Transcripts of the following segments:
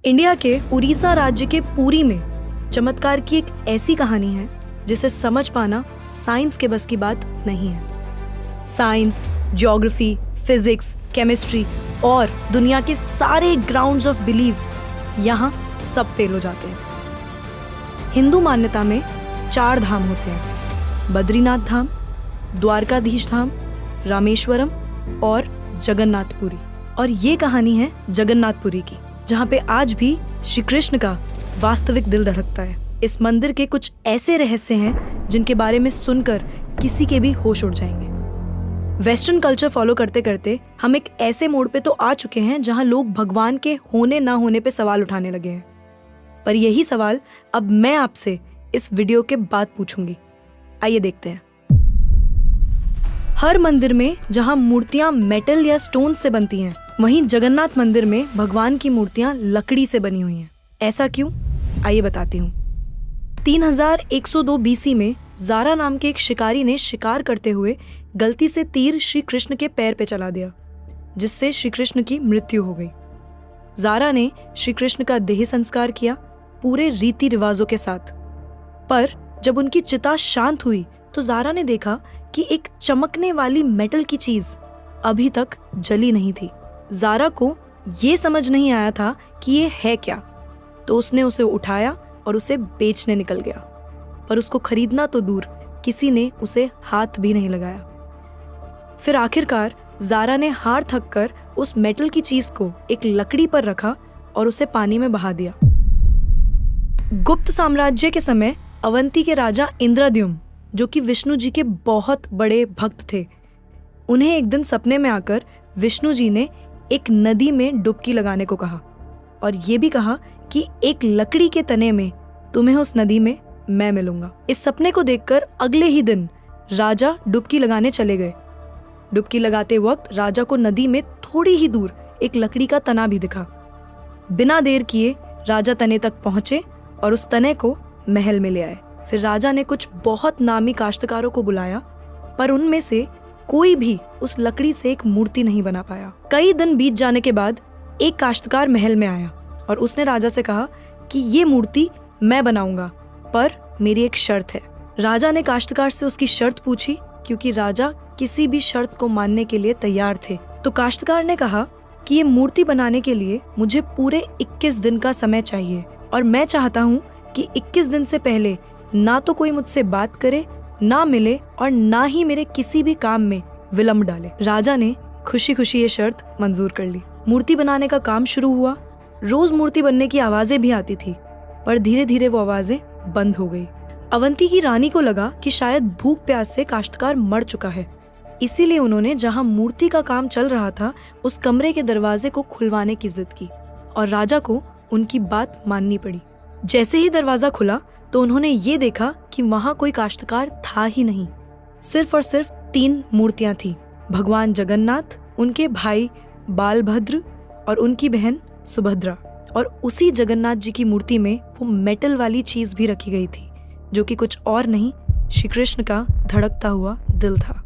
India के उड़ीसा राज्य के पुरी में चमत्कार की एक ऐसी कहानी है जिसे समझ पाना साइंस के बस की बात नहीं है। साइंस, ज्योग्राफी, फिजिक्स, केमिस्ट्री और दुनिया के सारे ग्राउंड्स ऑफ बिलीव्स यहाँ सब फेल हो जाते हैं। हिंदू मान्यता में 4 धाम होते हैं: बद्रीनाथ धाम, द्वारकाधीश धाम, रामेश्वरम और जगन्नाथपुरी। और ये कहानी है जगन्नाथपुरी की, जहाँ पे आज भी श्री कृष्ण का वास्तविक दिल धड़कता है। इस मंदिर के कुछ ऐसे रहस्य हैं जिनके बारे में सुनकर किसी के भी होश उड़ जाएंगे। वेस्टर्न कल्चर फॉलो करते करते हम एक ऐसे मोड़ पे तो आ चुके हैं जहाँ लोग भगवान के होने ना होने पे सवाल उठाने लगे हैं। पर यही सवाल अब मैं आपसे इस वीडियो के बाद पूछूंगी। आइए देखते हैं। हर मंदिर में जहाँ मूर्तियां मेटल या स्टोन से बनती हैं, वहीं जगन्नाथ मंदिर में भगवान की मूर्तियां लकड़ी से बनी हुई हैं। ऐसा क्यों? आइए बताती हूँ। 3102 बीसी में ज़ारा नाम के एक शिकारी ने शिकार करते हुए गलती से तीर श्री कृष्ण के पैर पे चला दिया, जिससे श्री कृष्ण की मृत्यु हो गई। ज़ारा ने श्री कृष्ण का देह संस्कार किया पूरे रीति रिवाजों के साथ। पर जब उनकी चिता शांत हुई तो ज़ारा ने देखा कि एक चमकने वाली मेटल की चीज अभी तक जली नहीं थी। ज़ारा को ये समझ नहीं आया था कि ये है क्या, तो उसने उसे उठाया और उसे बेचने निकल गया। पर उसको खरीदना तो दूर, किसी ने उसे हाथ भी नहीं लगाया। फिर आखिरकार ज़ारा ने हार थक कर उस मेटल की चीज को एक लकड़ी पर रखा और उसे पानी में बहा दिया। गुप्त साम्राज्य के समय अवंती के राजा इंद्रद्युम्न, जो कि विष्णु जी के बहुत बड़े भक्त थे, उन्हें एक दिन सपने में आकर विष्णु जी ने एक नदी में डुबकी लगाने को कहा और ये भी कहा कि एक लकड़ी के तने में तुम्हें उस नदी में मैं मिलूंगा। इस सपने को देखकर अगले ही दिन राजा डुबकी लगाने चले गए। डुबकी लगाते वक्त राजा को नदी में थोड़ी ही दूर एक लकड़ी का तना भी दिखा। बिना देर किए राजा तने तक पहुंचे और उस तने को महल में ले आए। फिर राजा ने कुछ बहुत नामी काश्तकारों को बुलाया, पर उनमें से कोई भी उस लकड़ी से एक मूर्ति नहीं बना पाया। कई दिन बीत जाने के बाद एक काश्तकार महल में आया और उसने राजा से कहा कि ये मूर्ति मैं बनाऊंगा, पर मेरी एक शर्त है। राजा ने काश्तकार से उसकी शर्त पूछी, क्योंकि राजा किसी भी शर्त को मानने के लिए तैयार थे। तो काश्तकार ने कहा कि ये मूर्ति बनाने के लिए मुझे पूरे 21 दिन का समय चाहिए और मैं चाहता हूँ कि 21 दिन से पहले ना तो कोई मुझसे बात करे, ना मिले और ना ही मेरे किसी भी काम में विलंब डाले। राजा ने खुशी खुशी ये शर्त मंजूर कर ली। मूर्ति बनाने का काम शुरू हुआ। रोज मूर्ति बनने की आवाजें भी आती थी, पर धीरे धीरे वो आवाजें बंद हो गई। अवंती की रानी को लगा कि शायद भूख प्यास से काश्तकार मर चुका है, इसीलिए उन्होंने जहाँ मूर्ति का काम चल रहा था उस कमरे के दरवाजे को खुलवाने की जिद की और राजा को उनकी बात माननी पड़ी। जैसे ही दरवाजा खुला तो उन्होंने ये देखा कि वहाँ कोई काश्तकार था ही नहीं। सिर्फ और सिर्फ 3 मूर्तियां थी: भगवान जगन्नाथ, उनके भाई बालभद्र और उनकी बहन सुभद्रा। और उसी जगन्नाथ जी की मूर्ति में वो मेटल वाली चीज भी रखी गई थी, जो कि कुछ और नहीं, श्री कृष्ण का धड़कता हुआ दिल था।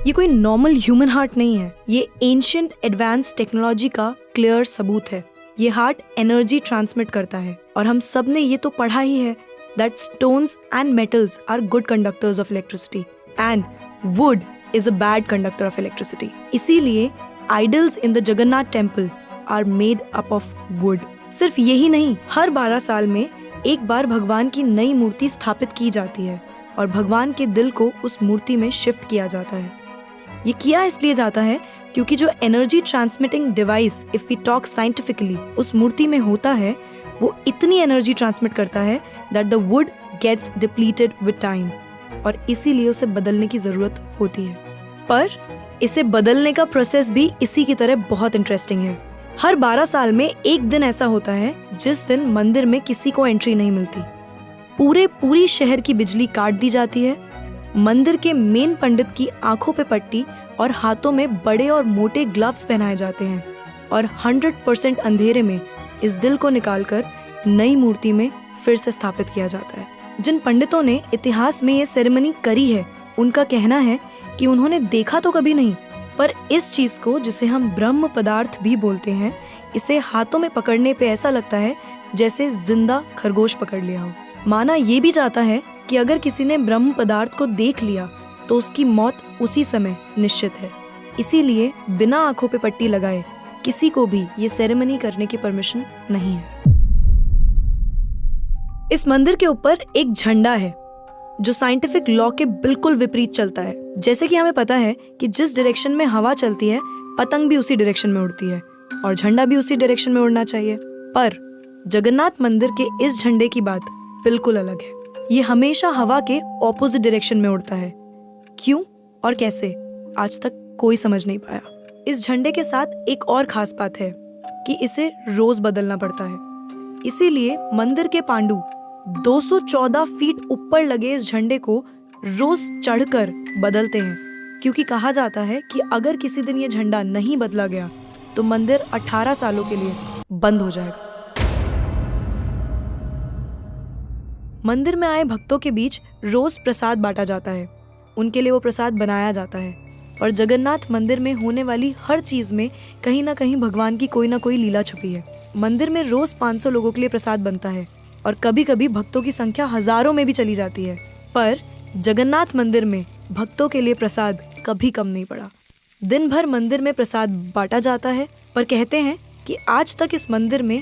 ये कोई नॉर्मल ह्यूमन हार्ट नहीं है, ये एंशिएंट एडवांस टेक्नोलॉजी का क्लियर सबूत है। ये हार्ट एनर्जी ट्रांसमिट करता है और हम सब ने ये तो पढ़ा ही है that stones and metals are good conductors of electricity and wood is a bad conductor of electricity. इसीलिए idols in the Jagannath temple are made up of wood. सिर्फ यही नहीं, हर 12 साल में एक बार भगवान की नई मूर्ति स्थापित की जाती है और भगवान के दिल को उस मूर्ति में शिफ्ट किया जाता है। ये किया इसलिए जाता है क्योंकि जो energy transmitting device, if we talk scientifically, उस मूर्ति में होता है, वो इतनी एनर्जी ट्रांसमिट करता है that the wood gets depleted with time और इसीलिए उसे बदलने की जरूरत होती है। पर इसे बदलने का प्रोसेस भी इसी की तरह बहुत इंटरेस्टिंग है। हर 12 साल में एक दिन ऐसा होता है जिस दिन मंदिर में किसी को एंट्री नहीं मिलती। पूरी शहर की बिजली काट दी जाती है। मंदिर के मेन पंडित की आंखों पे पट्टी और हाथों में बड़े और मोटे ग्लव्स पहनाए जाते हैं और 100% अंधेरे में इस दिल को निकालकर नई मूर्ति में फिर से स्थापित किया जाता है। जिन पंडितों ने इतिहास में ये सेरेमनी करी है, उनका कहना है कि उन्होंने देखा तो कभी नहीं, पर इस चीज को, जिसे हम ब्रह्म पदार्थ भी बोलते हैं, इसे हाथों में पकड़ने पे ऐसा लगता है जैसे जिंदा खरगोश पकड़ लिया हो। माना ये भी जाता है कि अगर किसी ने ब्रह्म पदार्थ को देख लिया तो उसकी मौत उसी समय निश्चित है। इसीलिए बिना आंखों पे पट्टी लगाए किसी को भी ये सेरेमनी करने की परमिशन नहीं है। इस मंदिर के ऊपर एक झंडा है जो साइंटिफिक लॉ के बिल्कुल विपरीत चलता है। जैसे कि हमें पता है कि जिस डायरेक्शन में हवा चलती है पतंग भी उसी डायरेक्शन में उड़ती है और झंडा भी उसी डायरेक्शन में उड़ना चाहिए। पर जगन्नाथ मंदिर के इस झंडे की बात बिल्कुल अलग है। ये हमेशा हवा के ऑपोजिट डायरेक्शन में उड़ता है। क्यों और कैसे आज तक कोई समझ नहीं पाया। इस झंडे के साथ एक और खास बात है कि इसे रोज बदलना पड़ता है। इसीलिए मंदिर के पांडु 214 फीट ऊपर लगे इस झंडे को रोज चढ़कर बदलते हैं, क्योंकि कहा जाता है कि अगर किसी दिन ये झंडा नहीं बदला गया तो मंदिर 18 सालों के लिए बंद हो जाएगा। मंदिर में आए भक्तों के बीच रोज प्रसाद बांटा जाता है। उनके लिए वो प्रसाद बनाया जाता है और जगन्नाथ मंदिर में होने वाली हर चीज में कहीं ना कहीं भगवान की कोई ना कोई लीला छुपी है। मंदिर में रोज 500 लोगों के लिए प्रसाद बनता है और कभी कभी भक्तों की संख्या हजारों में भी चली जाती है। पर जगन्नाथ मंदिर में भक्तों के लिए प्रसाद कभी कम नहीं पड़ा। दिन भर मंदिर में प्रसाद बांटा जाता है, पर कहते हैं कि आज तक इस मंदिर में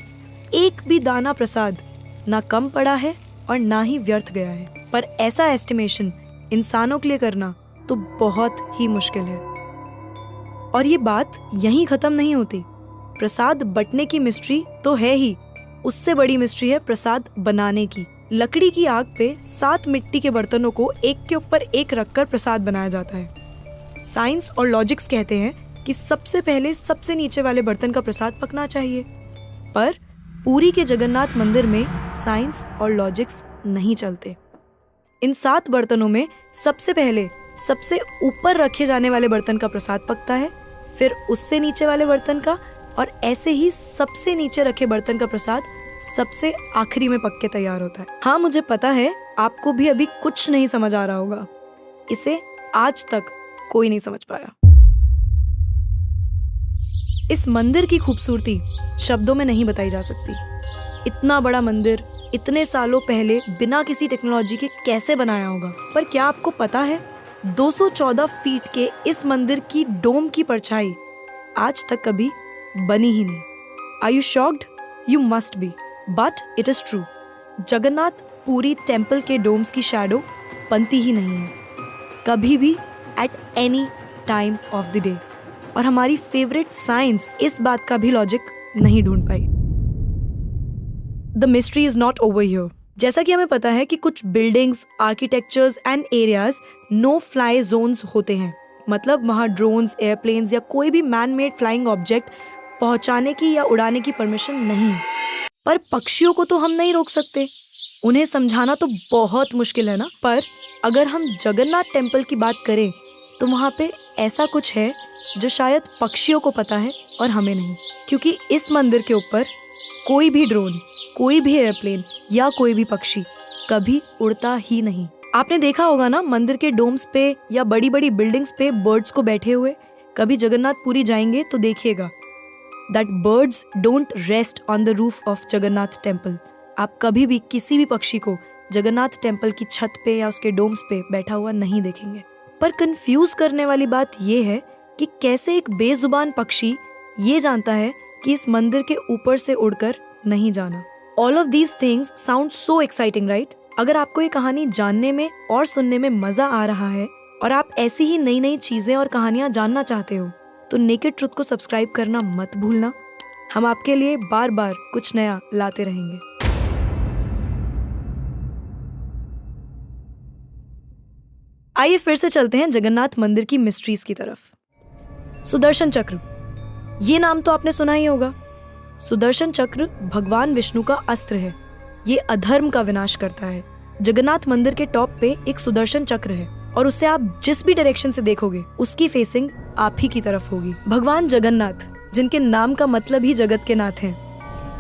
एक भी दाना प्रसाद ना कम पड़ा है और ना ही व्यर्थ गया है। पर ऐसा एस्टिमेशन इंसानों के लिए करना तो बहुत ही मुश्किल है। और ये बात यहीं खत्म नहीं होती। प्रसाद बंटने की मिस्ट्री तो है ही, उससे बड़ी मिस्ट्री है प्रसाद बनाने की। लकड़ी की आग पे 7 मिट्टी के बर्तनों को एक के ऊपर एक रखकर प्रसाद बनाया जाता है। साइंस और लॉजिक्स कहते हैं कि सबसे पहले सबसे नीचे वाले बर्तन का प्रसाद पकना चाहिए। पर पुरी के जगन्नाथ मंदिर में साइंस और लॉजिक्स नहीं चलते। इन 7 बर्तनों में सबसे पहले सबसे ऊपर रखे जाने वाले बर्तन का प्रसाद पकता है, फिर उससे नीचे वाले बर्तन का, और ऐसे ही सबसे नीचे रखे बर्तन का प्रसाद सबसे आखिरी में पक के तैयार होता है। हाँ, मुझे पता है आपको भी अभी कुछ नहीं समझ आ रहा होगा। इसे आज तक कोई नहीं समझ पाया। इस मंदिर की खूबसूरती शब्दों में नहीं बताई जा सकती। इतना बड़ा मंदिर इतने सालों पहले बिना किसी टेक्नोलॉजी के कैसे बनाया होगा। पर क्या आपको पता है 214 फीट के इस मंदिर की डोम की परछाई आज तक कभी बनी ही नहीं। Are you shocked? You must be, but it is true. Jagannath Puri temple के डोम्स की शैडो बनती ही नहीं है कभी भी, at any time of the day. और हमारी फेवरेट साइंस इस बात का भी लॉजिक नहीं ढूंढ पाई। The mystery is not over here. जैसा कि हमें पता है कि कुछ buildings, architectures and areas no fly zones होते हैं, मतलब वहाँ ड्रोन्स, एयरप्लेन्स या कोई भी मैन मेड फ्लाइंग ऑब्जेक्ट पहुंचाने की या उड़ाने की परमिशन नहीं है। पर पक्षियों को तो हम नहीं रोक सकते, उन्हें समझाना तो बहुत मुश्किल है ना। पर अगर हम जगन्नाथ टेम्पल की बात करें तो वहाँ पे ऐसा कुछ है जो शायद पक्षियों को पता है और हमें नहीं, क्योंकि इस मंदिर के ऊपर कोई भी ड्रोन, कोई भी एयरप्लेन या कोई भी पक्षी कभी उड़ता ही नहीं। आपने देखा होगा ना मंदिर के डोम्स पे या बड़ी बड़ी बिल्डिंग्स पे बर्ड्स को बैठे हुए। कभी जगन्नाथपुरी जाएंगे तो देखिएगा that birds don't rest on the roof of Jagannath temple. आप कभी भी किसी भी पक्षी को जगन्नाथ टेम्पल की छत पे या उसके डोम्स पे बैठा हुआ नहीं देखेंगे। पर कंफ्यूज करने वाली बात यह है कि कैसे एक बेजुबान पक्षी ये जानता है कि इस मंदिर के ऊपर से उड़कर नहीं जाना। All of these things sound so exciting, right? अगर आपको ये कहानी जानने में और सुनने में मजा आ रहा है और आप ऐसी ही नई नई चीजें और कहानियां जानना चाहते हो तो नेकेड ट्रुथ को सब्सक्राइब करना मत भूलना। हम आपके लिए बार बार कुछ नया लाते रहेंगे। आइए फिर से चलते हैं जगन्नाथ मंदिर की मिस्ट्रीज की तरफ। सुदर्शन चक्र, ये नाम तो आपने सुना ही होगा। सुदर्शन चक्र भगवान विष्णु का अस्त्र है। ये अधर्म का विनाश करता है। जगन्नाथ मंदिर के टॉप पे एक सुदर्शन चक्र है और उसे आप जिस भी डायरेक्शन से देखोगे उसकी फेसिंग आप ही की तरफ होगी। भगवान जगन्नाथ, जिनके नाम का मतलब ही जगत के नाथ हैं,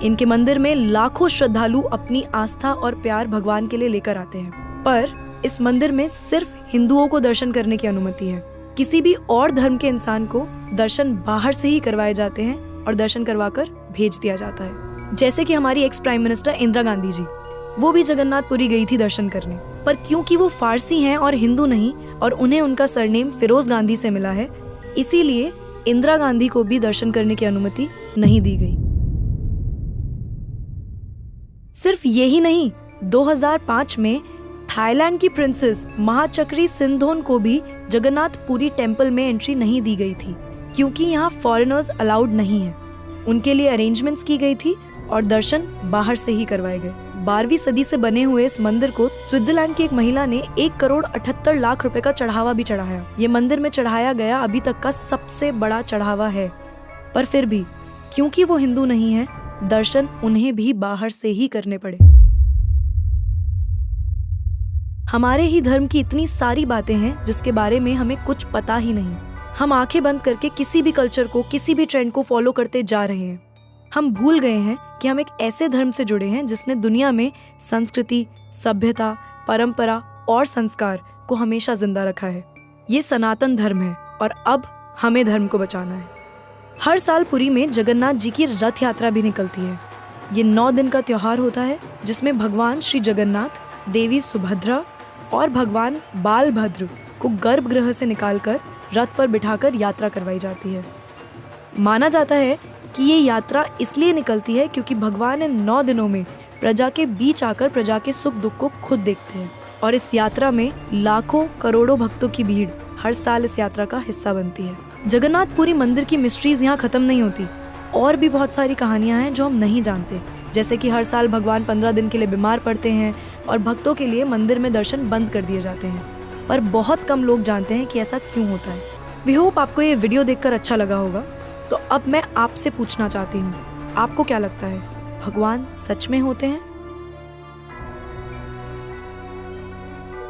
इनके मंदिर में लाखों श्रद्धालु अपनी आस्था और प्यार भगवान के लिए लेकर आते हैं। पर इस मंदिर में सिर्फ हिंदुओं को दर्शन करने की अनुमति है। किसी भी और धर्म के इंसान को दर्शन बाहर से ही करवाए जाते हैं और दर्शन करवाकर भेज दिया जाता है। जैसे कि हमारी ex prime minister Indira Gandhi ji, वो भी जगन्नाथपुरी गई थी दर्शन करने, पर क्योंकि वो फारसी हैं और हिंदू नहीं, और उन्हें उनका सरनेम फिरोज गांधी से मिला है, इसीलिए इंदिरा गांधी को भी दर्शन करने की अनुमति नहीं दी गई। सिर्फ यही नहीं, 2005 में थाईलैंड की प्रिंसेस महाचक्री सिंधोन को भी जगन्नाथपुरी टेम्पल में एंट्री नहीं दी गई थी, क्योंकि यहाँ फॉरेनर्स अलाउड नहीं है। उनके लिए अरेंजमेंट्स की गई थी और दर्शन बाहर से ही करवाए गए। 12वीं सदी से बने हुए इस मंदिर को स्विट्जरलैंड की एक महिला ने 1,78,00,000 रुपए का चढ़ावा भी चढ़ाया। ये मंदिर में चढ़ाया गया अभी तक का सबसे बड़ा चढ़ावा है। पर फिर भी क्योंकि वो हिंदू नहीं है, दर्शन उन्हें भी बाहर से ही करने पड़े। हमारे ही धर्म की इतनी सारी बातें हैं जिसके बारे में हमें कुछ पता ही नहीं। हम आंखें बंद करके किसी भी कल्चर को, किसी भी ट्रेंड को फॉलो करते जा रहे हैं। हम भूल गए हैं कि हम एक ऐसे धर्म से जुड़े हैं जिसने दुनिया में संस्कृति, सभ्यता, परंपरा और संस्कार को हमेशा जिंदा रखा है। ये सनातन धर्म है और अब हमें धर्म को बचाना है। हर साल पुरी में जगन्नाथ जी की रथ यात्रा भी निकलती है। ये 9 दिन का त्योहार होता है जिसमें भगवान श्री जगन्नाथ, देवी सुभद्रा और भगवान बालभद्र को गर्भगृह से निकालकर रथ पर बिठाकर यात्रा करवाई जाती है। माना जाता है कि ये यात्रा इसलिए निकलती है क्योंकि भगवान इन 9 दिनों में प्रजा के बीच आकर प्रजा के सुख दुख को खुद देखते हैं, और इस यात्रा में लाखों करोड़ों भक्तों की भीड़ हर साल इस यात्रा का हिस्सा बनती है। जगन्नाथपुरी मंदिर की मिस्ट्रीज यहाँ खत्म नहीं होती। और भी बहुत सारी कहानियां हैं जो हम नहीं जानते, जैसे कि हर साल भगवान 15 दिन के लिए बीमार पड़ते हैं और भक्तों के लिए मंदिर में दर्शन बंद कर दिए जाते हैं। पर बहुत कम लोग जानते हैं कि ऐसा क्यों होता है। वी होप आपको ये वीडियो देखकर अच्छा लगा होगा। तो अब मैं आपसे पूछना चाहती हूँ, आपको क्या लगता है, भगवान सच में होते हैं?